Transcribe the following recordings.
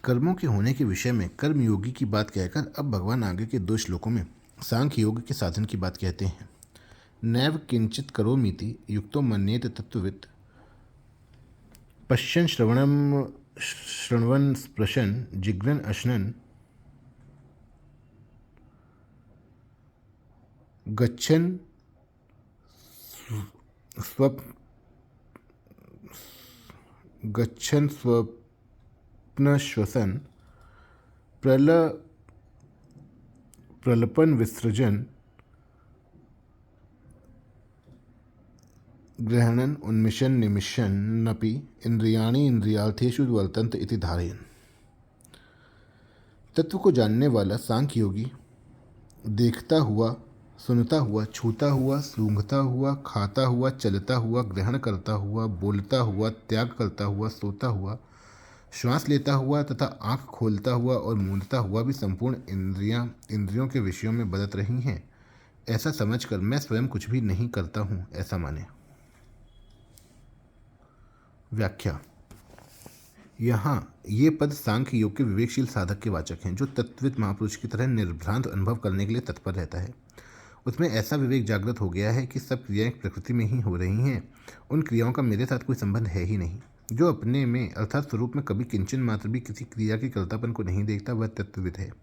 कर्मों के होने के विषय में कर्मयोगी की बात कहकर अब भगवान आगे के 2 श्लोकों में सांख्य योग के साधन की बात कहते हैं। नैव किंचित करोमीति युक्तो मन्येत तत्ववित् पश्यन् श्रवणन् स्पृशन् जिघ्रन् अश्नन् गच्छन् स्वप्नश्वसन् प्रलपन विसृजन ग्रहणन उन्मिषन निमिषन्नपि इंद्रियाणि इंद्रियार्थेषु वर्तन्त इति धारयन्। तत्व को जानने वाला सांख्य योगी देखता हुआ, सुनता हुआ, छूता हुआ, सूंघता हुआ, खाता हुआ, चलता हुआ, ग्रहण करता हुआ, बोलता हुआ, त्याग करता हुआ, सोता हुआ, श्वास लेता हुआ तथा आँख खोलता हुआ और मूंदता हुआ भी संपूर्ण इंद्रियों के विषयों में बदत रही हैं, ऐसा समझकर मैं स्वयं कुछ भी नहीं करता हूँ, ऐसा माने। व्याख्या। यहाँ ये पद सांख्य योग के विवेकशील साधक के वाचक हैं, जो तत्विद महापुरुष की तरह निर्भ्रांत अनुभव करने के लिए तत्पर रहता है। उसमें ऐसा विवेक जागृत हो गया है कि सब क्रियाएं प्रकृति में ही हो रही हैं, उन क्रियाओं का मेरे साथ कोई संबंध है ही नहीं। जो अपने में अर्थात स्वरूप में कभी किंचन मात्र भी किसी क्रिया के कर्तापन को नहीं देखता, वह तत्वविद है।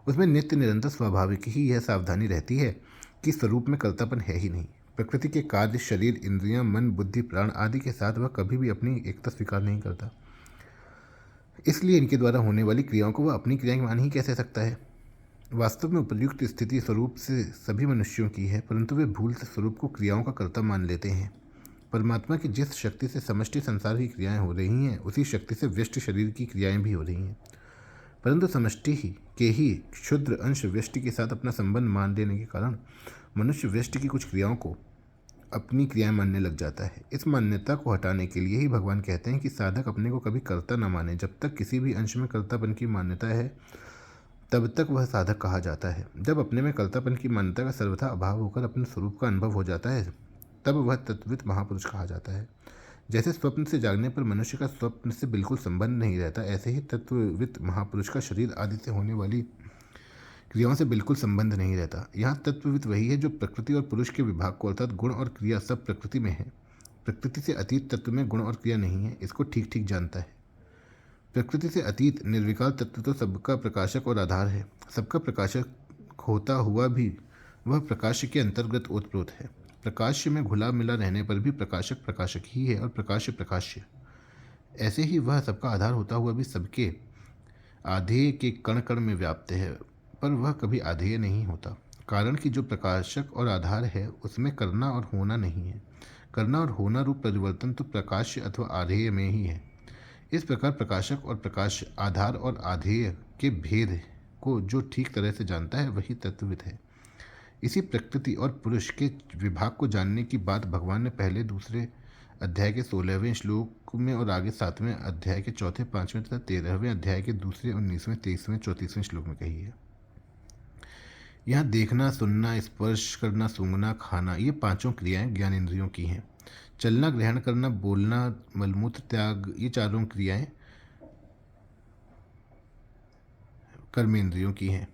उसमें नित्य निरंतर स्वाभाविक ही यह सावधानी रहती है कि स्वरूप में कर्तापन है ही नहीं। प्रकृति के कार्य, शरीर, इंद्रियां, मन, बुद्धि, प्राण आदि के साथ वह कभी भी अपनी एकता स्वीकार नहीं करता। इसलिए इनके द्वारा होने वाली क्रियाओं को वह अपनी क्रियाएं मान ही कैसे सकता है। वास्तव में उपयुक्त स्थिति स्वरूप से सभी मनुष्यों की है, परंतु वे भूल से स्वरूप को क्रियाओं का कर्ता मान लेते हैं। परमात्मा की जिस शक्ति से समष्टि संसार की क्रियाएं हो रही हैं, उसी शक्ति से व्यष्टि शरीर की क्रियाएं भी हो रही हैं, परंतु समष्टि के ही क्षुद्र अंश व्यष्टि के साथ अपना संबंध मान लेने के कारण मनुष्य व्यष्टि की कुछ क्रियाओं को अपनी क्रियाएं मानने लग जाता है। इस मान्यता को हटाने के लिए ही भगवान कहते हैं कि साधक अपने को कभी कर्ता न माने। जब तक किसी भी अंश में कर्तापन की मान्यता है, तब तक वह साधक कहा जाता है। जब अपने में कर्तापन की मान्यता का सर्वथा अभाव होकर अपने स्वरूप का अनुभव हो जाता है, तब वह तत्वित महापुरुष कहा जाता है। जैसे स्वप्न से जागने पर मनुष्य का स्वप्न से बिल्कुल संबंध नहीं रहता, ऐसे ही तत्ववित महापुरुष का शरीर आदि से होने वाली क्रियाओं से बिल्कुल संबंध नहीं रहता। यहाँ तत्ववित वही है जो प्रकृति और पुरुष के विभाग को अर्थात गुण और क्रिया सब प्रकृति में है, प्रकृति से अतीत तत्व में गुण और क्रिया नहीं है, इसको ठीक ठीक जानता है। प्रकृति से अतीत निर्विकार तत्व तो सबका प्रकाशक और आधार है। सबका प्रकाशक होता हुआ भी वह प्रकाश के अंतर्गत ओतप्रोत है। प्रकाश में घुला मिला रहने पर भी प्रकाशक प्रकाशक ही है और प्रकाश्य प्रकाश्य। ऐसे ही वह सबका आधार होता हुआ भी सबके आधेय के कण कण में व्याप्त है, पर वह कभी आधेय नहीं होता, कारण कि जो प्रकाशक और आधार है उसमें करना और होना नहीं है। करना और होना रूप परिवर्तन तो प्रकाश्य अथवा आधेय में ही है। इस प्रकार प्रकाशक और प्रकाश, आधार और आधेय के भेद को जो ठीक तरह से जानता है वही तत्वविद है। इसी प्रकृति और पुरुष के विभाग को जानने की बात भगवान ने पहले 2 अध्याय के 16वें श्लोक में और आगे 7वें अध्याय के 4, 5वें तथा 13वें अध्याय के 2, 19वें, 23वें, 34वें श्लोक में कही है। यहाँ देखना, सुनना, स्पर्श करना, सूंघना, खाना, ये 5 क्रियाएं ज्ञानेंद्रियों की हैं। चलना, ग्रहण करना, बोलना, मलमूत्र त्याग, ये 4 क्रियाएं कर्मेंद्रियों की हैं।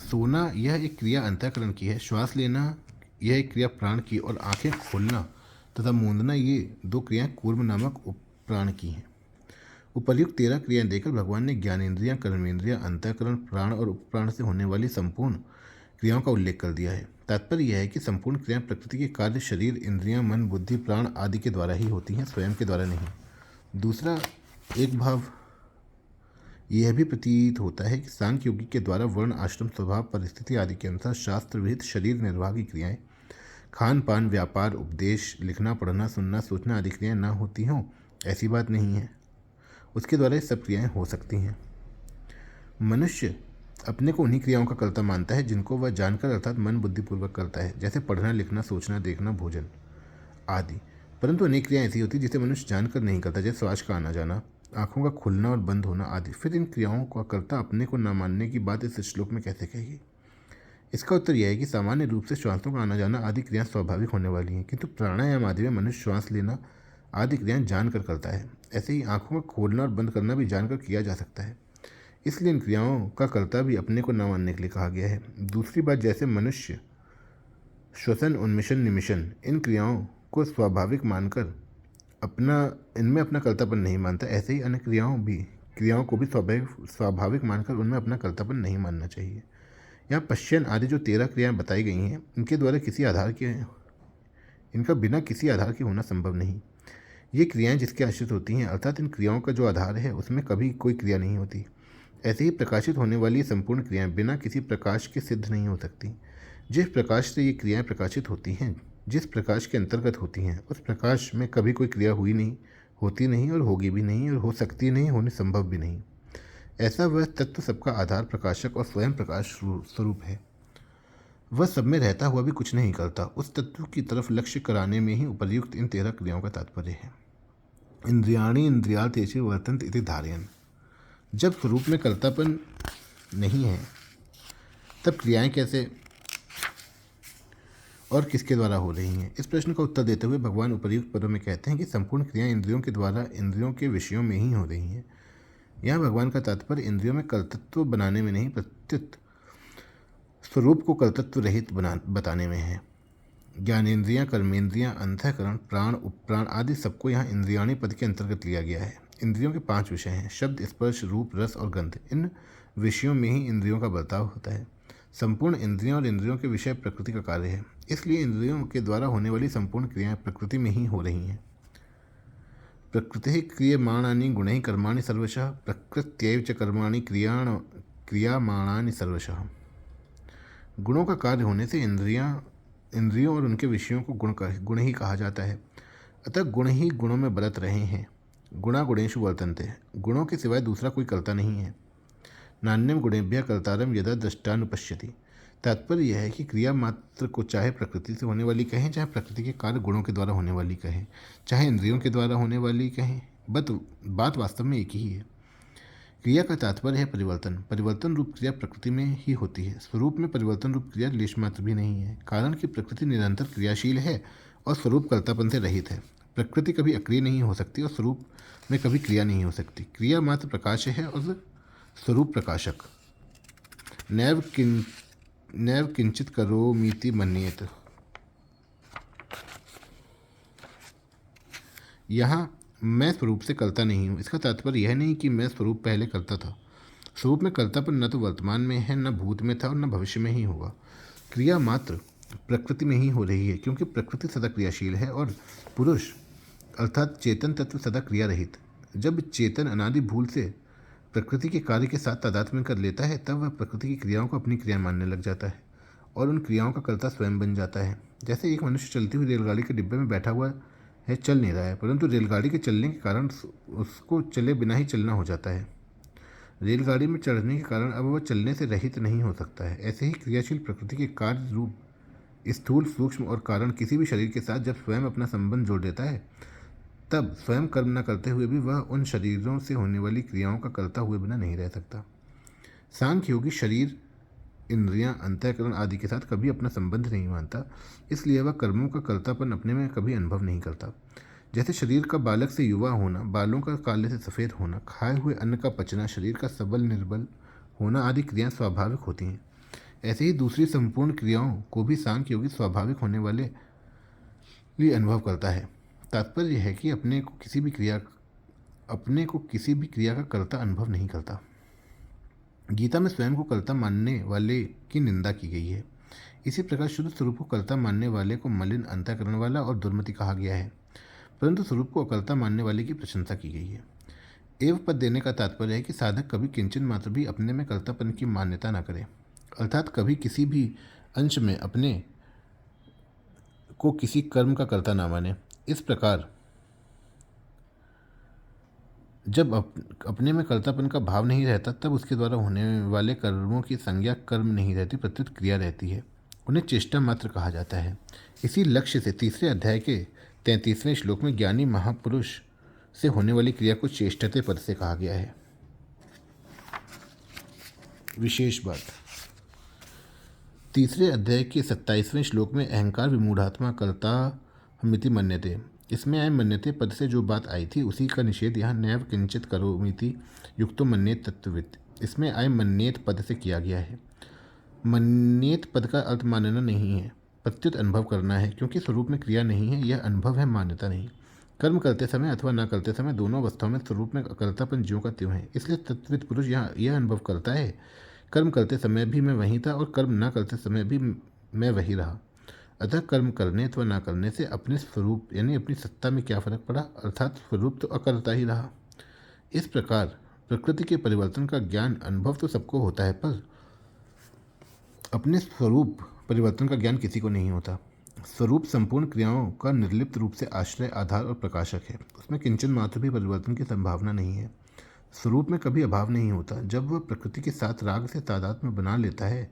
सोना यह एक क्रिया अंतःकरण की है। श्वास लेना यह एक क्रिया प्राण की और आंखें खोलना तथा मूंदना ये 2 क्रियाएं कूर्म नामक उपप्राण की हैं। उपर्युक्त 13 क्रियाएं देकर भगवान ने ज्ञानेंद्रियां, कर्मेंद्रियां, अंतःकरण, प्राण और उपप्राण से होने वाली संपूर्ण क्रियाओं का उल्लेख कर दिया है। तात्पर्य यह है कि संपूर्ण क्रियाएं प्रकृति के कार्य शरीर, इंद्रियां, मन, बुद्धि, प्राण आदि के द्वारा ही होती हैं, स्वयं के द्वारा नहीं। दूसरा एक भाव यह भी प्रतीत होता है कि सांख्य योगी के द्वारा वर्ण, आश्रम, स्वभाव, परिस्थिति आदि के अनुसार शास्त्र विहित शरीर निर्वाह की क्रियाएं, खान पान, व्यापार, उपदेश, लिखना, पढ़ना, सुनना, सोचना आदि क्रियाएं न होती हों, ऐसी बात नहीं है। उसके द्वारा ये सब क्रियाएं हो सकती हैं। मनुष्य अपने को उन्हीं क्रियाओं का कर्ता मानता है जिनको वह जानकर अर्थात मन बुद्धिपूर्वक करता है, जैसे पढ़ना, लिखना, सोचना, देखना, भोजन आदि। परंतु अनेक क्रियाएं ऐसी होती जिसे मनुष्य जानकर नहीं करता, जैसे श्वास का आना जाना, आँखों का खुलना और बंद होना आदि। फिर इन क्रियाओं का कर्ता अपने को न मानने की बात इस श्लोक में कैसे कही? इसका उत्तर यह है कि सामान्य रूप से श्वासों का आना जाना आदि क्रियाएं स्वाभाविक होने वाली हैं, किंतु प्राणायाम आदि में मनुष्य श्वास लेना आदि क्रियाएं जानकर करता है। ऐसे ही आँखों का खोलना और बंद करना भी जानकर किया जा सकता है। इसलिए इन क्रियाओं का कर्ता भी अपने को न मानने के लिए कहा गया है। दूसरी बात, जैसे मनुष्य श्वसन, उन्मिशन, निमिशन इन क्रियाओं को स्वाभाविक मानकर इनमें अपना कर्तापन नहीं मानता, ऐसे ही अन्य क्रियाओं को भी स्वाभाविक मानकर उनमें अपना कर्तापन नहीं मानना चाहिए। यहाँ पश्चन आदि जो 13 क्रियाएं बताई गई हैं, इनका बिना किसी आधार के होना संभव नहीं। ये क्रियाएं जिसके आश्रित होती हैं, अर्थात इन क्रियाओं का जो आधार है उसमें कभी कोई क्रिया नहीं होती। ऐसे ही प्रकाशित होने वाली संपूर्ण क्रियाएं बिना किसी प्रकाश के सिद्ध नहीं हो सकती। जिस प्रकाश से ये क्रियाएं प्रकाशित होती हैं, जिस प्रकाश के अंतर्गत होती हैं, उस प्रकाश में कभी कोई क्रिया हुई नहीं, होती नहीं और होगी भी नहीं और हो सकती नहीं, होने संभव भी नहीं। ऐसा वह तत्व सबका आधार, प्रकाशक और स्वयं प्रकाश स्वरूप है। वह सब में रहता हुआ भी कुछ नहीं करता। उस तत्व की तरफ लक्ष्य कराने में ही उपर्युक्त इन 13 क्रियाओं का तात्पर्य है। इंद्रियाणि इंद्रियार्थेषु वर्तन्ते इति धारयन्। जब स्वरूप में कर्तापन नहीं है, तब क्रियाएं कैसे और किसके द्वारा हो रही हैं? इस प्रश्न का उत्तर देते हुए भगवान उपर्युक्त पदों में कहते हैं कि संपूर्ण क्रियाएं इंद्रियों के द्वारा इंद्रियों के विषयों में ही हो रही हैं। यहाँ भगवान का तात्पर्य इंद्रियों में कर्तृत्व बनाने में नहीं, प्रत्युत स्वरूप को कर्तृत्व रहित बताने में है। ज्ञानेन्द्रियाँ, कर्मेंद्रियाँ, अंतःकरण, प्राण, उपप्राण आदि सबको यहाँ इंद्रियाणी पद के अंतर्गत लिया गया है। इंद्रियों के 5 विषय हैं: शब्द, स्पर्श, रूप, रस और गंध। इन विषयों में ही इंद्रियों का बर्ताव होता है। संपूर्ण इंद्रियों और इंद्रियों के विषय प्रकृति का कार्य है, इसलिए इंद्रियों के द्वारा होने वाली संपूर्ण क्रियाएं प्रकृति में ही हो रही हैं। प्रकृति क्रियमाणानि गुणैः कर्माणि सर्वशः प्रकृत्यैव च कर्माणि क्रियमाणानि सर्वशः। गुणों का कार्य होने से इंद्रियों और उनके विषयों को गुण ही कहा जाता है। अतः गुण ही गुणों में बरत रहे हैं। गुणा गुणेषु वर्तन्ते। गुणों के सिवाय दूसरा कोई कर्ता नहीं है। नान्यम गुणेभ्यः कर्तारम यदा दृष्टानुपश्यति। तात्पर्य यह है कि क्रिया मात्र को चाहे प्रकृति से होने वाली कहें, चाहे प्रकृति के कार्य गुणों के द्वारा होने वाली कहें, चाहे इंद्रियों के द्वारा होने वाली कहें, बात वास्तव में एक ही है। क्रिया का तात्पर्य है परिवर्तन। परिवर्तन रूप क्रिया प्रकृति में ही होती है। स्वरूप में परिवर्तन रूप क्रिया लेश मात्र भी नहीं है, कारण कि प्रकृति निरंतर क्रियाशील है और स्वरूप कर्तापन से रहित है। प्रकृति कभी अक्रिय नहीं हो सकती और स्वरूप में कभी क्रिया नहीं हो सकती। क्रिया मात्र प्रकाश है और स्वरूप प्रकाशक। नैव किंचित करोमीति मन्येत। यहाँ मैं स्वरूप से कर्ता नहीं हूँ, इसका तात्पर्य यह नहीं कि मैं स्वरूप पहले करता था। स्वरूप में कर्तापन न तो वर्तमान में है, न भूत में था और न भविष्य में ही होगा। क्रिया मात्र प्रकृति में ही हो रही है, क्योंकि प्रकृति सदा क्रियाशील है और पुरुष अर्थात चेतन तत्व सदा क्रिया रहित। जब चेतन अनादि भूल से प्रकृति के कार्य के साथ तादात्म्य कर लेता है, तब वह प्रकृति की क्रियाओं को अपनी क्रिया मानने लग जाता है और उन क्रियाओं का कर्ता स्वयं बन जाता है। जैसे एक मनुष्य चलती हुई रेलगाड़ी के डिब्बे में बैठा हुआ है, चल नहीं रहा है, परंतु रेलगाड़ी के चलने के कारण उसको चले बिना ही चलना हो जाता है। रेलगाड़ी में चढ़ने के कारण अब वह चलने से रहित नहीं हो सकता है। ऐसे ही क्रियाशील प्रकृति के कार्य रूप स्थूल, सूक्ष्म और कारण किसी भी शरीर के साथ जब स्वयं अपना संबंध जोड़ देता है, तब स्वयं कर्म न करते हुए भी वह उन शरीरों से होने वाली क्रियाओं का करता हुए बिना नहीं रह सकता। सांख्य योगी शरीर, इंद्रियां, अंतःकरण आदि के साथ कभी अपना संबंध नहीं मानता, इसलिए वह कर्मों का कर्तापन अपने में कभी अनुभव नहीं करता। जैसे शरीर का बालक से युवा होना, बालों का काले से सफ़ेद होना, खाए हुए अन्न का पचना, शरीर का सबल निर्बल होना आदि क्रियाएं स्वाभाविक होती हैं, ऐसे ही दूसरी संपूर्ण क्रियाओं को भी सांख्य योगी स्वाभाविक होने वाले लिए अनुभव करता है। तात्पर्य है कि अपने को किसी भी क्रिया का कर्ता अनुभव नहीं करता। गीता में स्वयं को कर्ता मानने वाले की निंदा की गई है। इसी प्रकार शुद्ध स्वरूप को कर्ता मानने वाले को मलिन, अंतःकरण वाला और दुर्मति कहा गया है, परंतु स्वरूप को अकर्ता मानने वाले की प्रशंसा की गई है। एव पद देने का तात्पर्य है कि साधक कभी किंचन मात्र भी अपने में कर्तापन की मान्यता न करे, अर्थात कभी किसी भी अंश में अपने को किसी कर्म का कर्ता न माने। इस प्रकार जब अपने में कर्तापन का भाव नहीं रहता, तब उसके द्वारा होने वाले कर्मों की संज्ञा कर्म नहीं रहती, प्रत्युत क्रिया रहती है। उन्हें चेष्टा मात्र कहा जाता है। इसी लक्ष्य से तीसरे अध्याय के 33वें श्लोक में ज्ञानी महापुरुष से होने वाली क्रिया को चेष्टते पद से कहा गया है। विशेष बात, तीसरे अध्याय के 27वें श्लोक में अहंकार विमूढ़ात्मा कर्ता हमिति मन्यते, इसमें आए मन्यते पद से जो बात आई थी उसी का निषेध यहाँ नैव किंचित करोमिति युक्तो मन्ये तत्ववित् इसमें आय मन्येत पद से किया गया है। मन्येत पद का अर्थ मानना नहीं है, प्रत्युत अनुभव करना है, क्योंकि स्वरूप में क्रिया नहीं है, यह अनुभव है, मान्यता नहीं। कर्म करते समय अथवा न करते समय दोनों अवस्थाओं में स्वरूप में अकर्तापन ज्यों का त्यों है। इसलिए तत्वित पुरुष यहाँ यह अनुभव करता है, कर्म करते समय भी मैं वहीं था और कर्म न करते समय भी मैं वही रहा। अतः कर्म करने अथवा न करने से अपने स्वरूप यानी अपनी सत्ता में क्या फर्क पड़ा, अर्थात स्वरूप तो अकर्ता ही रहा। इस प्रकार प्रकृति के परिवर्तन का ज्ञान अनुभव तो सबको होता है, पर अपने स्वरूप परिवर्तन का ज्ञान किसी को नहीं होता। स्वरूप संपूर्ण क्रियाओं का निर्लिप्त रूप से आश्रय, आधार और प्रकाशक है। उसमें किंचन मात्र भी परिवर्तन की संभावना नहीं है। स्वरूप में कभी अभाव नहीं होता। जब वह प्रकृति के साथ राग से तादात्म्य बना लेता है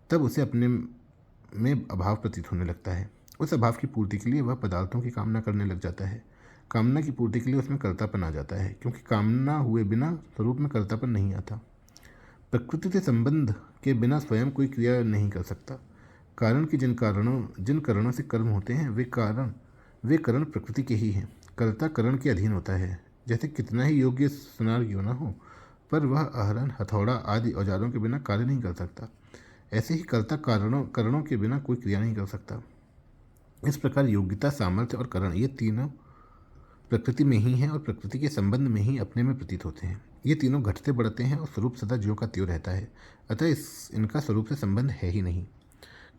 तब उसे अपने में अभाव प्रतीत होने लगता है। उस अभाव की पूर्ति के लिए वह पदार्थों की कामना करने लग जाता है। कामना की पूर्ति के लिए उसमें कर्तापन आ जाता है, क्योंकि कामना हुए बिना स्वरूप में कर्तापन नहीं आता। प्रकृति से संबंध के बिना स्वयं कोई क्रिया नहीं कर सकता। कारण कि जिन करणों से कर्म होते हैं वे करण प्रकृति के ही हैं। कर्ता करण के अधीन होता है। जैसे कितना ही योग्य सुनार क्यों न हो, पर वह आहरण, हथौड़ा आदि औजारों के बिना कार्य नहीं कर सकता, ऐसे ही कर्ता करणों के बिना कोई क्रिया नहीं कर सकता। इस प्रकार योग्यता, सामर्थ्य और करण ये तीनों प्रकृति में ही हैं और प्रकृति के संबंध में ही अपने में प्रतीत होते हैं। ये तीनों घटते बढ़ते हैं और स्वरूप सदा ज्यों का त्यों रहता है। अतः इनका स्वरूप से संबंध है ही नहीं।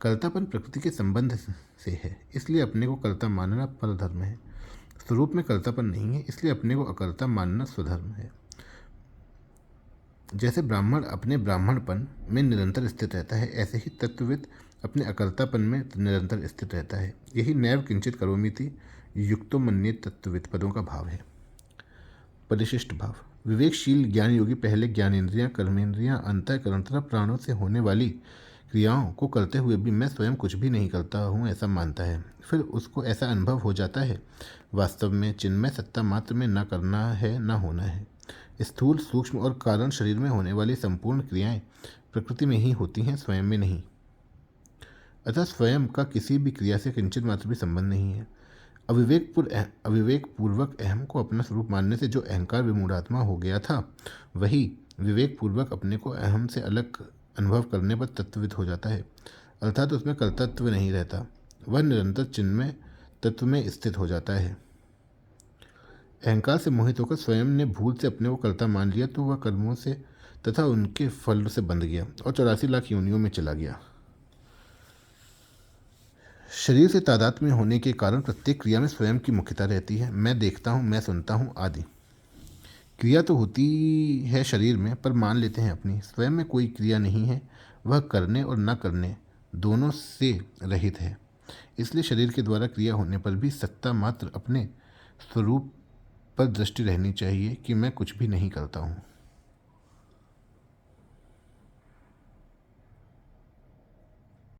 कर्तापन प्रकृति के संबंध से है, इसलिए अपने को कर्ता मानना परधर्म है। स्वरूप में कर्तापन नहीं है, इसलिए अपने को अकर्ता मानना स्वधर्म है। जैसे ब्राह्मण अपने ब्राह्मणपन में निरंतर स्थित रहता है, ऐसे ही तत्वविद अपने अकर्तापन में निरंतर स्थित रहता है। यही नैव किंचित करोमीति युक्तो मन्येत तत्वविद पदों का भाव है। परिशिष्ट भाव। विवेकशील ज्ञान योगी पहले ज्ञानेन्द्रियां, कर्मेंद्रियां, अंतःकरण तथा प्राणों से होने वाली क्रियाओं को करते हुए भी मैं स्वयं कुछ भी नहीं करता हूँ ऐसा मानता है। फिर उसको ऐसा अनुभव हो जाता है वास्तव में चिन्मय सत्ता मात्र में न करना है न होना है। स्थूल, सूक्ष्म और कारण शरीर में होने वाली संपूर्ण क्रियाएं प्रकृति में ही होती हैं, स्वयं में नहीं। अतः स्वयं का किसी भी क्रिया से किंचित मात्र भी संबंध नहीं है। अविवेकपूर्वक अहम को अपना स्वरूप मानने से जो अहंकार विमूढ़ात्मा हो गया था, वही विवेकपूर्वक अपने को अहम से अलग अनुभव करने पर तत्वविद हो जाता है, अर्थात उसमें कर्तृत्व नहीं रहता। वह निरंतर चिन्मय तत्व में स्थित हो जाता है। अहंकार से मोहित होकर स्वयं ने भूल से अपने को कर्ता मान लिया तो वह कर्मों से तथा उनके फल से बंध गया और 84 लाख योनियों में चला गया। शरीर से तादात्म्य होने के कारण प्रत्येक क्रिया में स्वयं की मुख्यता रहती है। मैं देखता हूँ, मैं सुनता हूँ आदि क्रिया तो होती है शरीर में, पर मान लेते हैं अपनी। स्वयं में कोई क्रिया नहीं है, वह करने और न करने दोनों से रहित है। इसलिए शरीर के द्वारा क्रिया होने पर भी सत्ता मात्र अपने स्वरूप पर दृष्टि रहनी चाहिए कि मैं कुछ भी नहीं करता हूँ।